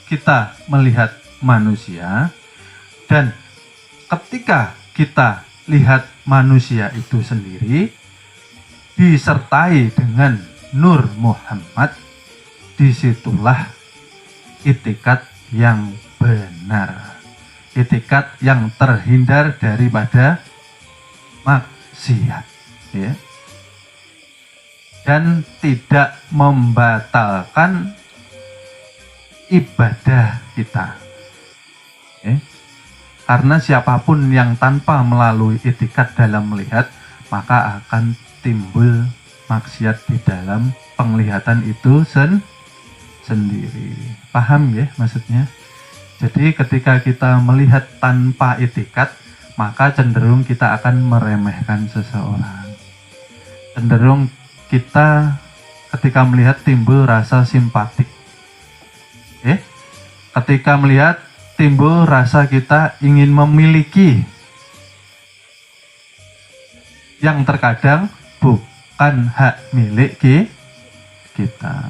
kita melihat manusia, dan ketika kita lihat manusia itu sendiri disertai dengan Nur Muhammad, disitulah itikat yang benar, itikat yang terhindar daripada maksiat, ya, dan tidak membatalkan ibadah kita, ya. Karena siapapun yang tanpa melalui itikat dalam melihat, maka akan timbul maksiat di dalam penglihatan itu sendiri. Paham ya maksudnya? Jadi ketika kita melihat tanpa itikat, maka cenderung kita akan meremehkan seseorang. Cenderung kita ketika melihat timbul rasa simpatik. Ketika melihat timbul rasa kita ingin memiliki, yang terkadang bukan hak milik kita.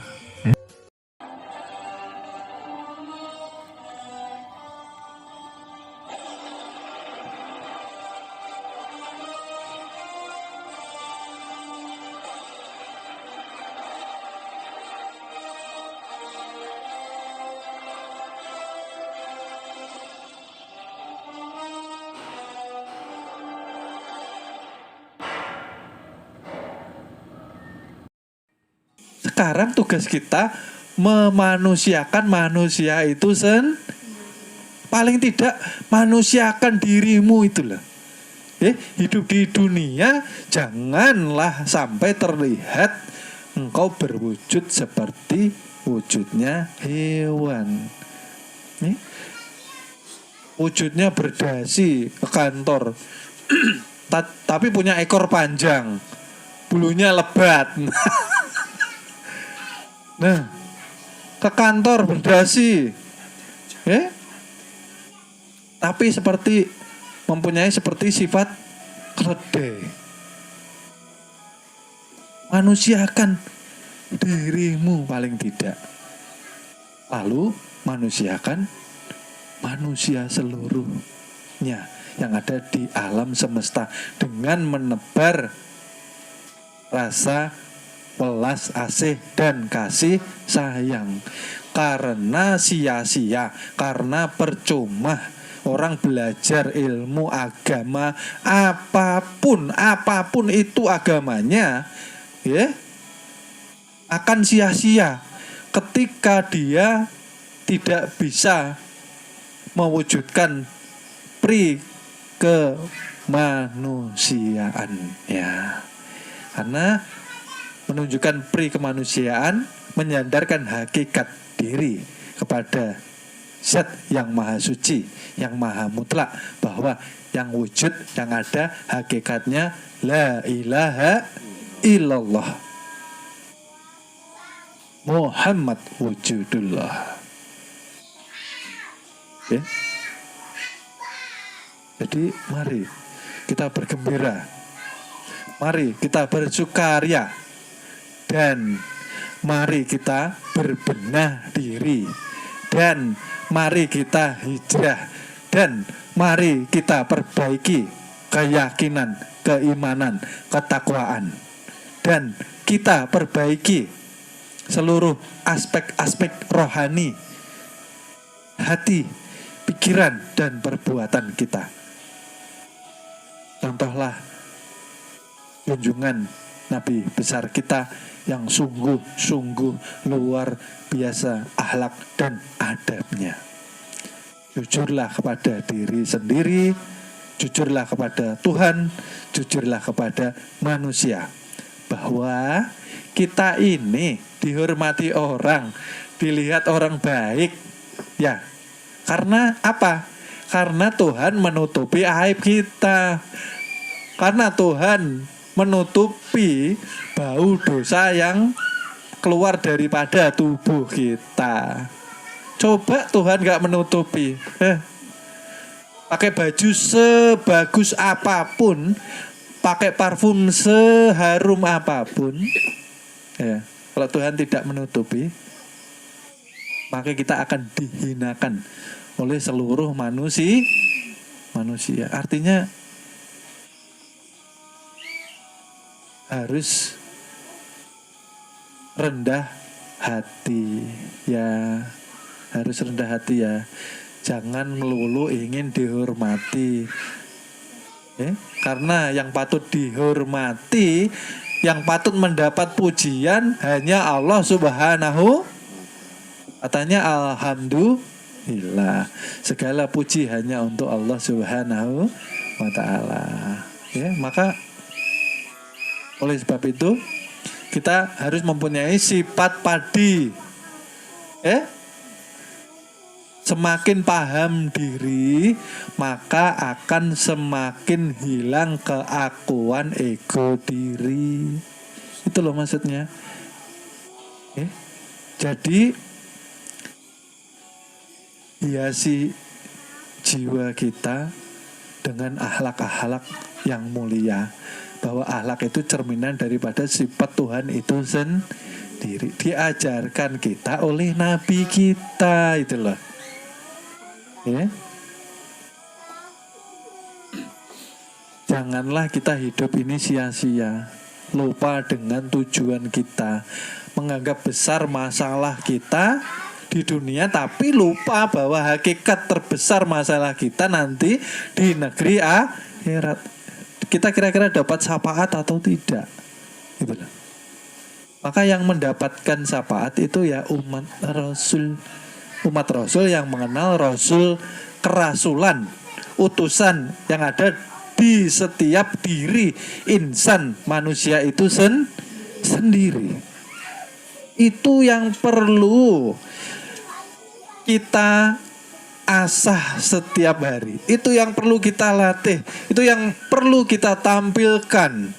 Sekarang tugas kita memanusiakan manusia itu paling tidak manusiakan dirimu itulah. Hidup di dunia janganlah sampai terlihat engkau berwujud seperti wujudnya hewan. Wujudnya berdasi ke kantor, tapi punya ekor panjang, bulunya lebat. Nah, ke kantor berdasi, tapi mempunyai sifat keledai. Manusiakan dirimu paling tidak. Lalu manusiakan manusia seluruhnya yang ada di alam semesta dengan menebar rasa welas asih dan kasih sayang. Karena sia-sia, karena percuma orang belajar ilmu agama apapun itu agamanya, akan sia-sia ketika dia tidak bisa mewujudkan pri kemanusiaan, ya. Karena menunjukkan pri kemanusiaan menyandarkan hakikat diri kepada Zat yang maha suci, yang maha mutlak, bahwa yang wujud, yang ada hakikatnya la ilaha illallah Muhammad wujudullah. Jadi mari kita bergembira, mari kita bersukaria, dan mari kita berbenah diri, dan mari kita hijrah, dan mari kita perbaiki keyakinan, keimanan, ketakwaan, dan kita perbaiki seluruh aspek-aspek rohani hati, pikiran, dan perbuatan kita. Contohlah junjungan Nabi besar kita yang sungguh-sungguh luar biasa akhlak dan adabnya. Jujurlah kepada diri sendiri, jujurlah kepada Tuhan, jujurlah kepada manusia, bahwa kita ini dihormati orang, dilihat orang baik, ya. Karena apa? Karena Tuhan menutupi aib kita. Karena Tuhan menutupi bau dosa yang keluar daripada tubuh kita. Coba Tuhan gak menutupi, pakai baju sebagus apapun, pakai parfum seharum apapun, ya, kalau Tuhan tidak menutupi, maka kita akan dihinakan oleh seluruh manusia. Artinya harus rendah hati ya, harus rendah hati ya. Jangan melulu ingin dihormati. Karena yang patut dihormati, yang patut mendapat pujian hanya Allah Subhanahu. Katanya alhamdulillah, segala puji hanya untuk Allah Subhanahu wa ta'ala. Ya, maka oleh sebab itu kita harus mempunyai sifat padi. Semakin paham diri, maka akan semakin hilang keakuan ego diri. Itu loh maksudnya. Jadi hiasi jiwa kita dengan akhlak-akhlak yang mulia. Bahwa akhlak itu cerminan daripada sifat Tuhan itu sendiri. Diajarkan kita oleh Nabi kita, itu loh. Janganlah kita hidup ini sia-sia, lupa dengan tujuan kita, menganggap besar masalah kita di dunia, tapi lupa bahwa hakikat terbesar masalah kita nanti di negeri akhirat. Kita kira-kira dapat syafaat atau tidak? Gitu loh. Maka yang mendapatkan syafaat itu ya umat Rasul yang mengenal Rasul kerasulan, utusan yang ada di setiap diri insan manusia itu sendiri. Itu yang perlu kita asah setiap hari. Itu yang perlu kita latih. Itu yang perlu kita tampilkan.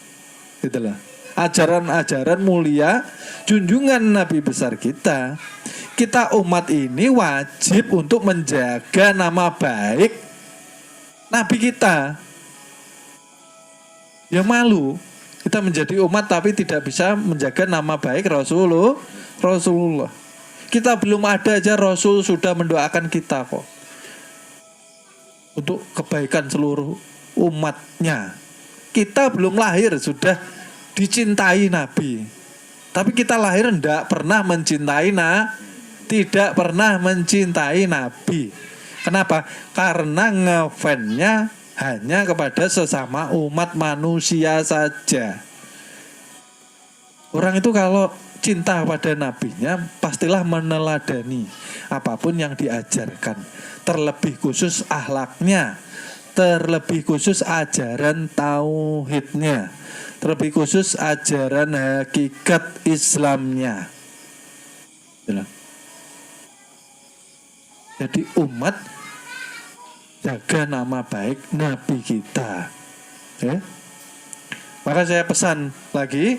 Itulah ajaran-ajaran mulia junjungan Nabi besar kita. Kita umat ini wajib untuk menjaga nama baik Nabi kita. Ya malu kita menjadi umat tapi tidak bisa menjaga nama baik Rasulullah. Kita belum ada aja Rasul sudah mendoakan kita kok untuk kebaikan seluruh umatnya. Kita belum lahir sudah dicintai Nabi. Tapi kita lahir tidak pernah mencintai Nabi. Kenapa? Karena ngefansnya hanya kepada sesama umat manusia saja. Orang itu kalau cinta pada nabinya pastilah meneladani apapun yang diajarkan. Terlebih khusus akhlaknya, terlebih khusus ajaran tauhidnya, terlebih khusus ajaran hakikat Islamnya. Jadi umat jaga nama baik Nabi kita. Maka saya pesan lagi,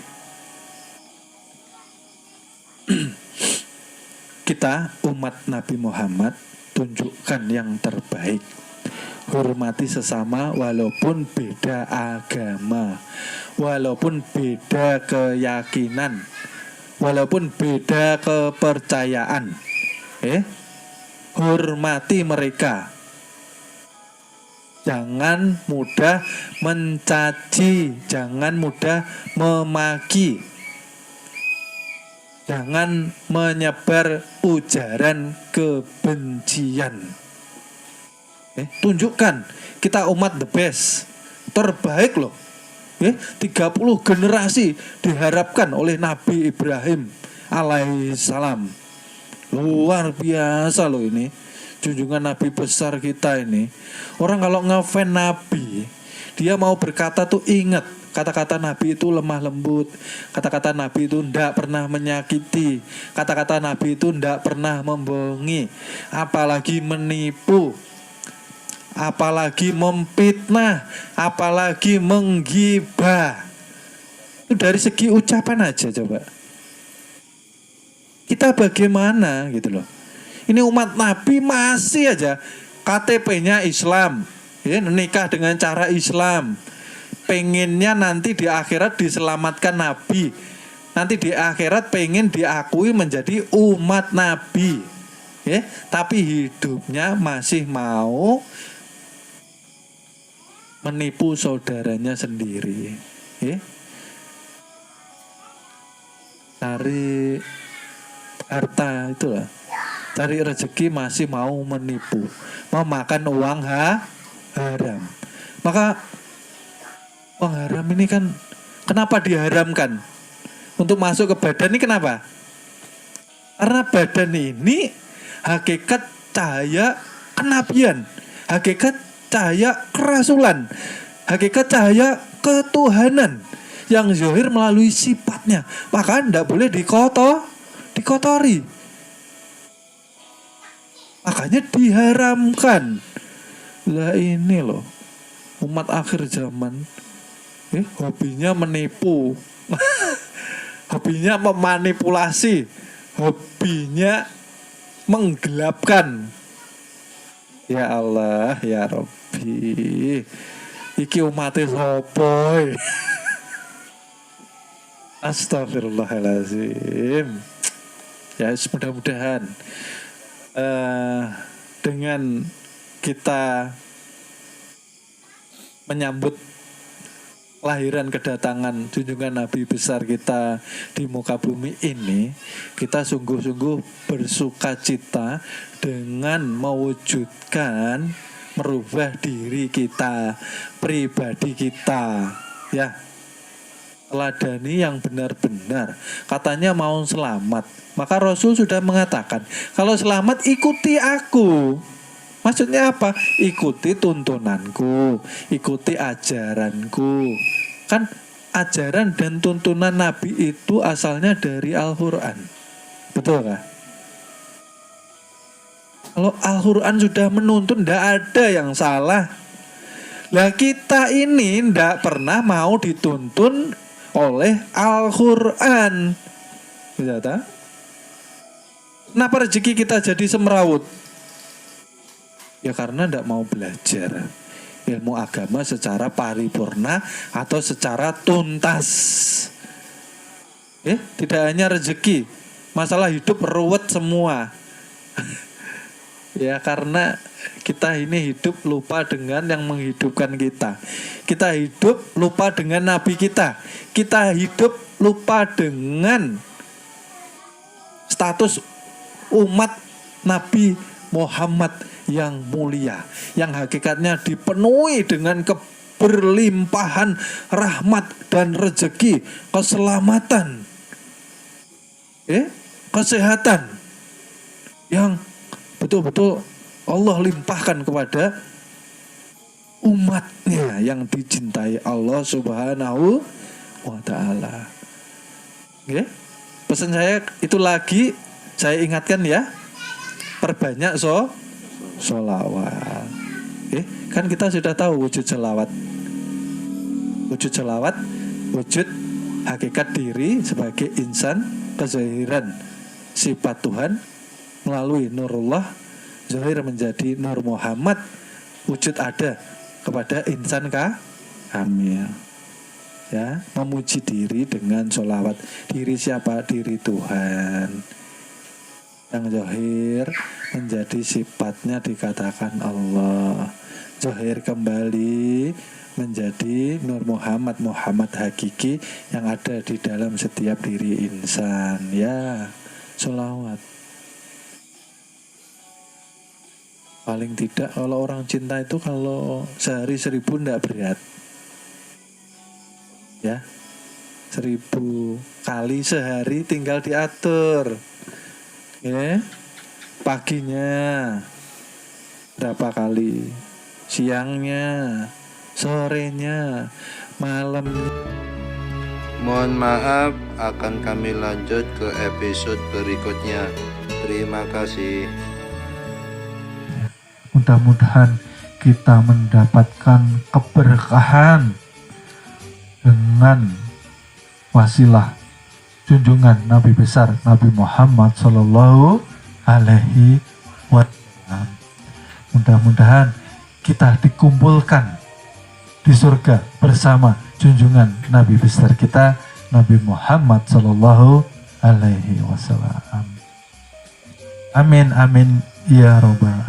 kita umat Nabi Muhammad tunjukkan yang terbaik. Hormati sesama walaupun beda agama, walaupun beda keyakinan, walaupun beda kepercayaan. Hormati mereka. Jangan mudah mencaci, jangan mudah memaki, jangan menyebar ujaran kebencian. Tunjukkan kita umat the best, terbaik loh. 30 generasi diharapkan oleh Nabi Ibrahim alaihissalam. Luar biasa loh ini junjungan Nabi besar kita ini. Orang kalau ngefans Nabi, dia mau berkata tuh ingat kata-kata Nabi itu lemah lembut, kata-kata Nabi itu tidak pernah menyakiti, kata-kata Nabi itu tidak pernah membohongi, apalagi menipu, apalagi memfitnah, apalagi menggibah. Itu dari segi ucapan aja coba. Kita bagaimana gitu loh. Ini umat Nabi masih aja KTP-nya Islam, nikah dengan cara Islam. Pengennya nanti di akhirat diselamatkan Nabi. Nanti di akhirat pengen diakui menjadi umat Nabi. tapi hidupnya masih mau menipu saudaranya sendiri. Cari harta itulah, cari rezeki masih mau menipu, mau makan uang haram. Maka uang haram ini kan kenapa diharamkan untuk masuk ke badan ini, kenapa? Karena badan ini hakikat cahaya kenabian, hakikat cahaya kerasulan, hakikat cahaya ketuhanan yang zahir melalui sifatnya, maka tidak boleh dikotori. Makanya diharamkan. Lah ini loh, umat akhir zaman hobinya menipu, hobinya memanipulasi, hobinya menggelapkan. Ya Allah, ya Rabbi, iki umatnya sopoy. Astagfirullahaladzim. Ya, mudah-mudahan dengan kita menyambut lahiran kedatangan junjungan Nabi besar kita di muka bumi ini, kita sungguh-sungguh bersuka cita dengan mewujudkan, merubah diri kita, pribadi kita, ya. Teladani yang benar-benar. Katanya mau selamat, maka Rasul sudah mengatakan, kalau selamat ikuti aku. Maksudnya apa? Ikuti tuntunanku, ikuti ajaranku. Kan ajaran dan tuntunan Nabi itu asalnya dari Al-Quran. Betul kan? Kalau Al-Quran sudah menuntun, tidak ada yang salah. Lah kita ini tidak pernah mau dituntun oleh Al-Quran. Kenapa rezeki kita jadi semrawut? Ya karena tidak mau belajar ilmu agama secara paripurna atau secara tuntas. Tidak hanya rezeki, masalah hidup ruwet semua. Ya karena kita ini hidup lupa dengan yang menghidupkan kita. Kita hidup lupa dengan Nabi kita. Kita hidup lupa dengan status umat Nabi Muhammad yang mulia, yang hakikatnya dipenuhi dengan keberlimpahan rahmat dan rezeki, keselamatan, kesehatan yang betul-betul Allah limpahkan kepada umatnya yang dicintai Allah Subhanahu wa ta'ala. Pesan saya itu lagi saya ingatkan ya, perbanyak sholawat. Kan kita sudah tahu wujud sholawat. Wujud sholawat, wujud hakikat diri sebagai insan, kezahiran sifat Tuhan melalui nurullah, zahir menjadi nur Muhammad, wujud ada kepada insan kamil. Ya, memuji diri dengan sholawat. Diri siapa? Diri Tuhan. Yang zahir menjadi sifatnya dikatakan Allah. Zahir kembali menjadi nur Muhammad, Muhammad hakiki yang ada di dalam setiap diri insan. Ya, sholawat. Paling tidak kalau orang cinta itu kalau sehari 1000 tidak berat. Ya, 1000 kali sehari tinggal diatur. Paginya berapa kali, siangnya, sorenya, malamnya. Mohon maaf, akan kami lanjut ke episode berikutnya. Terima kasih. Mudah-mudahan kita mendapatkan keberkahan dengan wasilah junjungan Nabi besar Nabi Muhammad Sallallahu Alaihi Wasallam. Mudah-mudahan kita dikumpulkan di surga bersama junjungan Nabi besar kita Nabi Muhammad Sallallahu Alaihi Wasallam. Amin, amin, ya robbal